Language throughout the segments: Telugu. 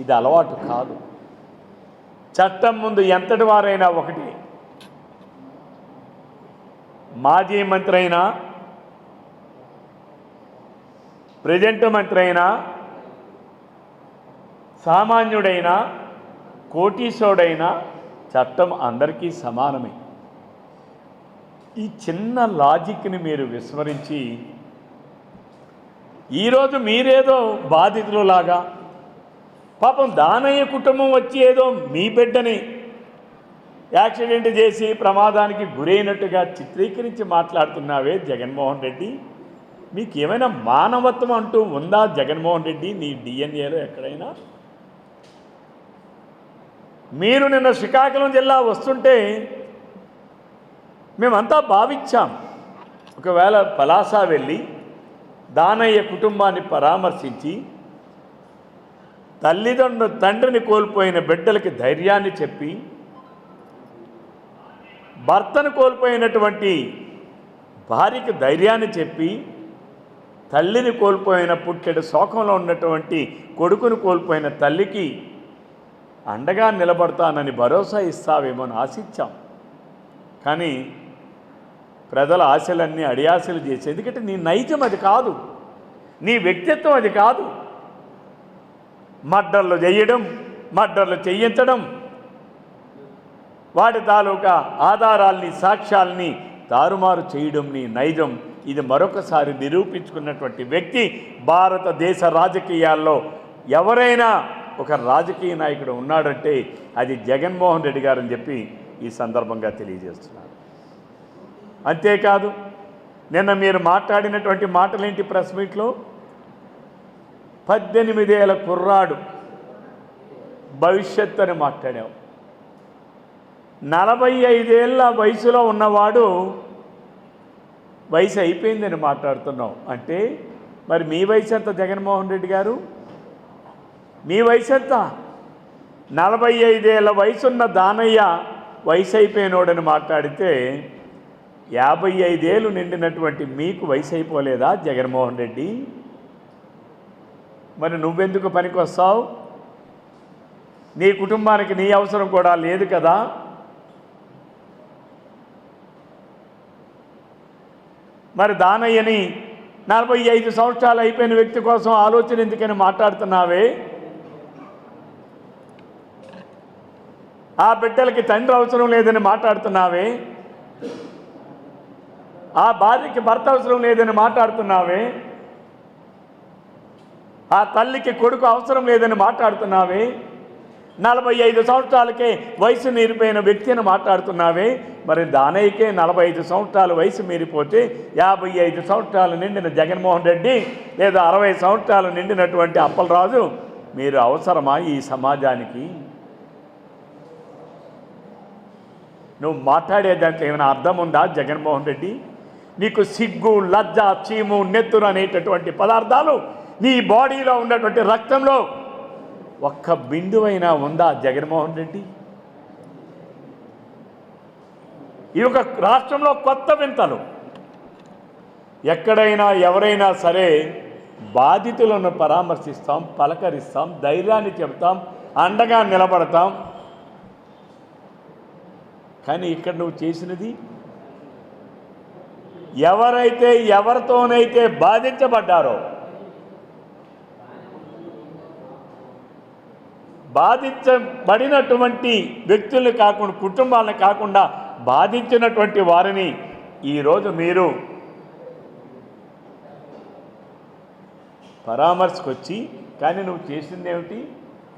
ఇది అలవాటు కాదు. చట్టం ముందు ఎంతటి వారైనా ఒకటి. మాజీ మంత్రి అయినా, ప్రెజెంట్ మంత్రి అయినా, సామాన్యుడైనా, కోటీశ్వరుడైనా చట్టం అందరికీ సమానమే. ఈ చిన్న లాజిక్ని మీరు విస్మరించి ఈరోజు మీరేదో బాధితులలాగా, పాపం దానయ్య కుటుంబం వచ్చి ఏదో మీ బిడ్డని యాక్సిడెంట్ చేసి ప్రమాదానికి గురైనట్టుగా చిత్రీకరించి మాట్లాడుతున్నావే జగన్మోహన్ రెడ్డి. మీకు ఏమైనా మానవత్వం అంటూ ఉందా జగన్మోహన్ రెడ్డి? నీ డిఎన్ఏలో ఎక్కడైనా? మీరు నిన్న శ్రీకాకుళం జిల్లా వస్తుంటే మేమంతా భావించాం, ఒకవేళ పలాస వెళ్ళి దానయ్య కుటుంబాన్ని పరామర్శించి తండ్రిని కోల్పోయిన బిడ్డలకి ధైర్యాన్ని చెప్పి, భర్తను కోల్పోయినటువంటి భార్యకి ధైర్యాన్ని చెప్పి, తల్లిని కోల్పోయిన పుట్టెడు శోకంలో ఉన్నటువంటి కొడుకును కోల్పోయిన తల్లికి అండగా నిలబడతానని భరోసా ఇస్తావేమో అని ఆశించాం. కానీ ప్రజల ఆశలన్నీ అడియాశలు చేసి, ఎందుకంటే నీ నైజం అది కాదు, నీ వ్యక్తిత్వం అది కాదు. మర్డర్లు చేయడం, మర్డర్లు చేయించడం, వాటి తాలూకా ఆధారాల్ని, సాక్ష్యాల్ని తారుమారు చేయడం నీ నైజం. ఇది మరొకసారి నిరూపించుకున్నటువంటి వ్యక్తి భారతదేశ రాజకీయాల్లో ఎవరైనా ఒక రాజకీయ నాయకుడు ఉన్నాడంటే అది జగన్మోహన్ రెడ్డి గారు అని చెప్పి ఈ సందర్భంగా తెలియజేస్తున్నారు. అంతేకాదు, నిన్న మీరు మాట్లాడినటువంటి మాటలేంటి ప్రెస్ మీట్లో? 18 ఏళ్ల కుర్రాడు భవిష్యత్తు అని మాట్లాడావు. 45 ఏళ్ళ వయసులో ఉన్నవాడు వయసు అయిపోయిందని మాట్లాడుతున్నావు. అంటే మరి మీ వయసు ఎంత జగన్మోహన్ రెడ్డి గారు? మీ వయసు ఎంత? 45 ఏళ్ళ వయసున్న దానయ్య వయసు అయిపోయినోడని మాట్లాడితే 55 ఏళ్ళు నిండినటువంటి మీకు వయసు అయిపోలేదా జగన్మోహన్ రెడ్డి? మరి నువ్వెందుకు పనికొస్తావు? నీ కుటుంబానికి నీ అవసరం కూడా లేదు కదా? మరి దానయ్యని 45 సంవత్సరాలు అయిపోయిన వ్యక్తి కోసం ఆలోచన ఎందుకని మాట్లాడుతున్నావే? ఆ బిడ్డలకి తండ్రి అవసరం లేదని మాట్లాడుతున్నావే? ఆ భార్యకి భర్త అవసరం లేదని మాట్లాడుతున్నావే? ఆ తల్లికి కొడుకు అవసరం లేదని మాట్లాడుతున్నావే? 45 సంవత్సరాలకే వయసు మీరిపోయిన వ్యక్తిని మాట్లాడుతున్నావే? మరి దానయ్యకే 45 సంవత్సరాల వయసు మీరిపోతే 55 సంవత్సరాలు నిండిన జగన్మోహన్ రెడ్డి లేదా 60 సంవత్సరాలు నిండినటువంటి అప్పలరాజు మీరు అవసరమా ఈ సమాజానికి? నువ్వు మాట్లాడే దాంట్లో ఏమైనా అర్థం ఉందా జగన్మోహన్ రెడ్డి? నీకు సిగ్గు, లజ్జ, చీము, నెత్తురు అనేటటువంటి పదార్థాలు నీ బాడీలో ఉన్నటువంటి రక్తంలో ఒక్క బిందువైనా ఉందా జగన్మోహన్ రెడ్డి? ఈ యొక్క రాష్ట్రంలో కొత్త వింతలు. ఎక్కడైనా ఎవరైనా సరే బాధితులను పరామర్శిస్తాం, పలకరిస్తాం, ధైర్యాన్ని చెబుతాం, అండగా నిలబడతాం. కానీ ఇక్కడ నువ్వు చేసినది, ఎవరితోనైతే బాధించబడ్డారో, బాధించబడినటువంటి వ్యక్తుల్ని కాకుండా, కుటుంబాలను కాకుండా బాధించినటువంటి వారిని ఈరోజు మీరు పరామర్శకు వచ్చి, కానీ నువ్వు చేసింది ఏమిటి?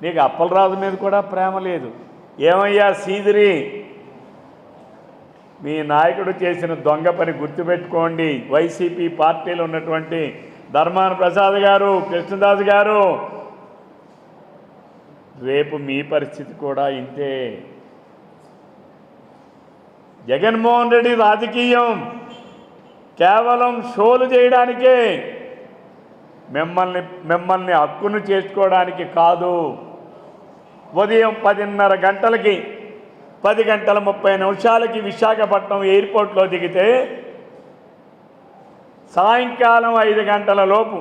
నీకు అప్పలరాజు మీద కూడా ప్రేమ లేదు. ఏమయ్యా సీదిరి, మీ నాయకుడు చేసిన దొంగ పని గుర్తుపెట్టుకోండి. వైసీపీ పార్టీలో ఉన్నటువంటి ధర్మాన ప్రసాద్ గారు, కృష్ణదాస్ గారు, రేపు మీ పరిస్థితి కూడా ఇంతే. జగన్మోహన్ రెడ్డి రాజకీయం కేవలం షోలు చేయడానికే, మిమ్మల్ని హక్కును చేసుకోవడానికి కాదు. ఉదయం 10:30 గంటలకి 10:30 విశాఖపట్నం ఎయిర్పోర్ట్లో దిగితే సాయంకాలం 5 గంటల లోపు,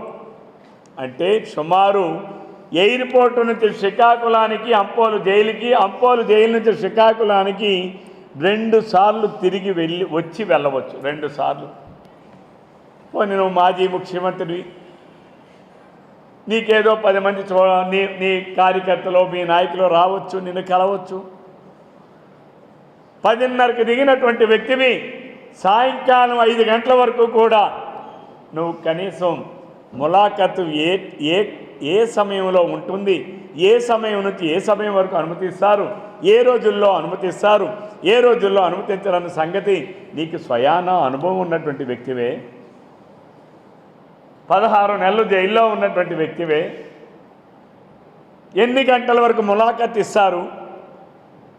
అంటే సుమారు ఎయిర్పోర్ట్ నుంచి శ్రీకాకుళానికి, అంపోలు జైలుకి, అంపోలు జైలు నుంచి శ్రీకాకుళానికి 2 సార్లు తిరిగి వచ్చి వెళ్ళవచ్చు. 2 సార్లు. పోనీ నువ్వు మాజీ ముఖ్యమంత్రివి, నీకేదో 10 మంది నీ కార్యకర్తలు, మీ నాయకులు రావచ్చు, నిన్ను కలవచ్చు. 10:30కి దిగినటువంటి వ్యక్తివి సాయంకాలం 5 గంటల వరకు కూడా నువ్వు కనీసం ములాఖతు ఏ సమయంలో ఉంటుంది, ఏ సమయం నుంచి ఏ సమయం వరకు అనుమతిస్తారు, ఏ రోజుల్లో అనుమతిస్తారు, ఏ రోజుల్లో అనుమతించాలన్న సంగతి నీకు స్వయాన అనుభవం ఉన్నటువంటి వ్యక్తివే. 16 నెలలు జైల్లో ఉన్నటువంటి వ్యక్తివే. ఎన్ని గంటల వరకు ములాఖత్ ఇస్తారు,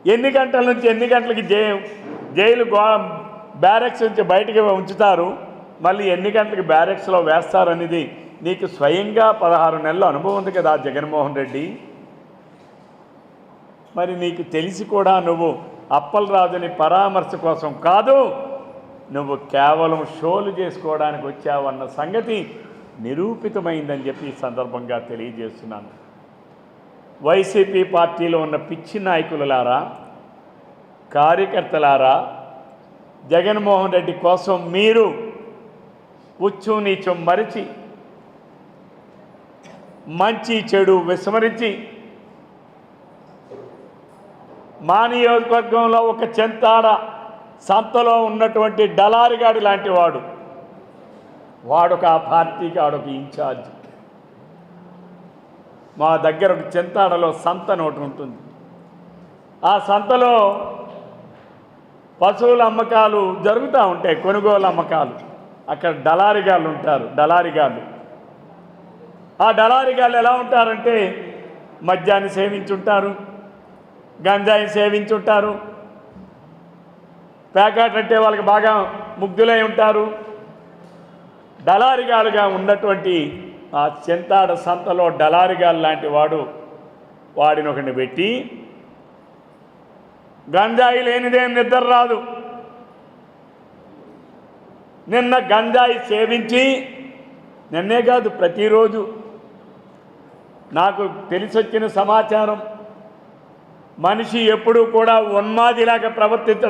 ఎన్ని గంటల నుంచి ఎన్ని గంటలకి జైలు బ్యారెక్స్ నుంచి బయటికి ఉంచుతారు, మళ్ళీ ఎన్ని గంటలకి బ్యారెక్స్లో వేస్తారు అనేది నీకు స్వయంగా 16 నెలల అనుభవం ఉంది కదా జగన్మోహన్ రెడ్డి. మరి నీకు తెలిసి కూడా నువ్వు అప్పలరాజుని పరామర్శ కోసం కాదు, నువ్వు కేవలం షోలు చేసుకోవడానికి వచ్చావన్న సంగతి నిరూపితమైందని చెప్పి ఈ సందర్భంగా తెలియజేస్తున్నాను. వైసీపీ పార్టీలో ఉన్న పిచ్చి నాయకులారా, కార్యకర్తలారా, జగన్మోహన్ రెడ్డి కోసం మీరు ఉచ్చు నీచం మరిచి, మంచి చెడు విస్మరించి, మా నియోజకవర్గంలో ఒక చెంతాడ సంతలో ఉన్నటువంటి డలారిగాడి లాంటి వాడొక ఆ పార్టీకి ఆడొక ఇన్ఛార్జ్. మా దగ్గర ఒక చెంతాడలో సంత నోటి ఉంటుంది. ఆ సంతలో పశువుల అమ్మకాలు జరుగుతూ ఉంటాయి, కొనుగోలు అమ్మకాలు. అక్కడ డలారిగాళ్ళు ఉంటారు. ఆ డలారిగాళ్ళు ఎలా ఉంటారంటే మద్యాన్ని సేవించుంటారు, గంజాయిని సేవించుంటారు, ప్యాకెట్ అంటే వాళ్ళకి బాగా ముగ్ధులై ఉంటారు. డలారిగాలుగా ఉన్నటువంటి ఆ చెంతాడ సంతలో డలారిగాలు లాంటి వాడిని ఒకరిని పెట్టి, గంజాయి లేనిదేం నిద్ర రాదు. నిన్న గంజాయి సేవించి, నిన్నే కాదు ప్రతిరోజు నాకు తెలిసొచ్చిన సమాచారం, మనిషి ఎప్పుడూ కూడా ఉన్మాదిలాగా ప్రవర్తించడం